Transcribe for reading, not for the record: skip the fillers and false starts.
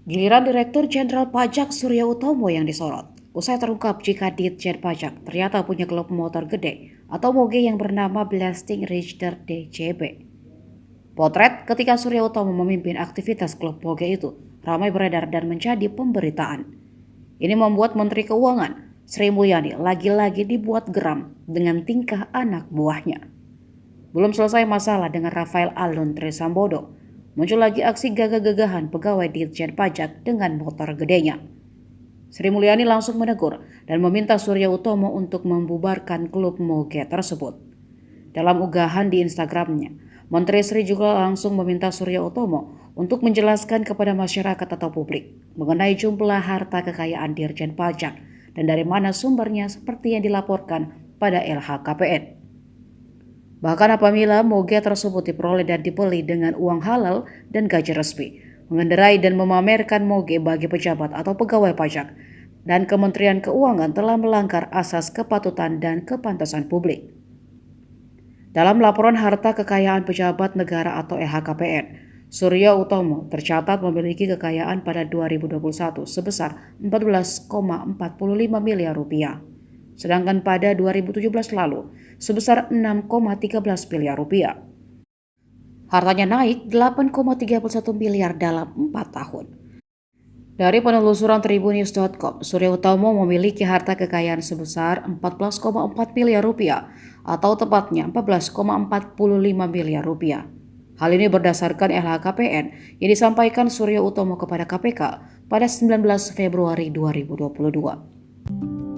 Giliran Direktur Jenderal Pajak Surya Utomo yang disorot. Usai terungkap jika Ditjen Pajak ternyata punya klub motor gede atau moge yang bernama Blasting Richter DJB. Potret ketika Surya Utomo memimpin aktivitas klub moge itu ramai beredar dan menjadi pemberitaan. Ini membuat Menteri Keuangan Sri Mulyani lagi-lagi dibuat geram dengan tingkah anak buahnya. Belum selesai masalah dengan Rafael Alun Trisambodo, muncul lagi aksi gagah-gagahan pegawai Ditjen Pajak dengan motor gedenya. Sri Mulyani langsung menegur dan meminta Surya Utomo untuk membubarkan klub moge tersebut. Dalam unggahan di Instagramnya, Menteri Sri juga langsung meminta Surya Utomo untuk menjelaskan kepada masyarakat atau publik mengenai jumlah harta kekayaan Dirjen Pajak dan dari mana sumbernya seperti yang dilaporkan pada LHKPN. Bahkan apabila moge tersebut diperoleh dan dibeli dengan uang halal dan gaji resmi, mengendarai dan memamerkan moge bagi pejabat atau pegawai pajak, dan Kementerian Keuangan telah melanggar asas kepatutan dan kepantasan publik. Dalam laporan harta kekayaan pejabat negara atau LHKPN, Surya Utomo tercatat memiliki kekayaan pada 2021 sebesar 14,45 miliar rupiah. Sedangkan pada 2017 lalu sebesar 6,13 miliar rupiah. Hartanya naik 8,31 miliar dalam 4 tahun. Dari penelusuran Tribunnews.com, Surya Utomo memiliki harta kekayaan sebesar 14,4 miliar rupiah atau tepatnya 14,45 miliar rupiah. Hal ini berdasarkan LHKPN yang disampaikan Surya Utomo kepada KPK pada 19 Februari 2022.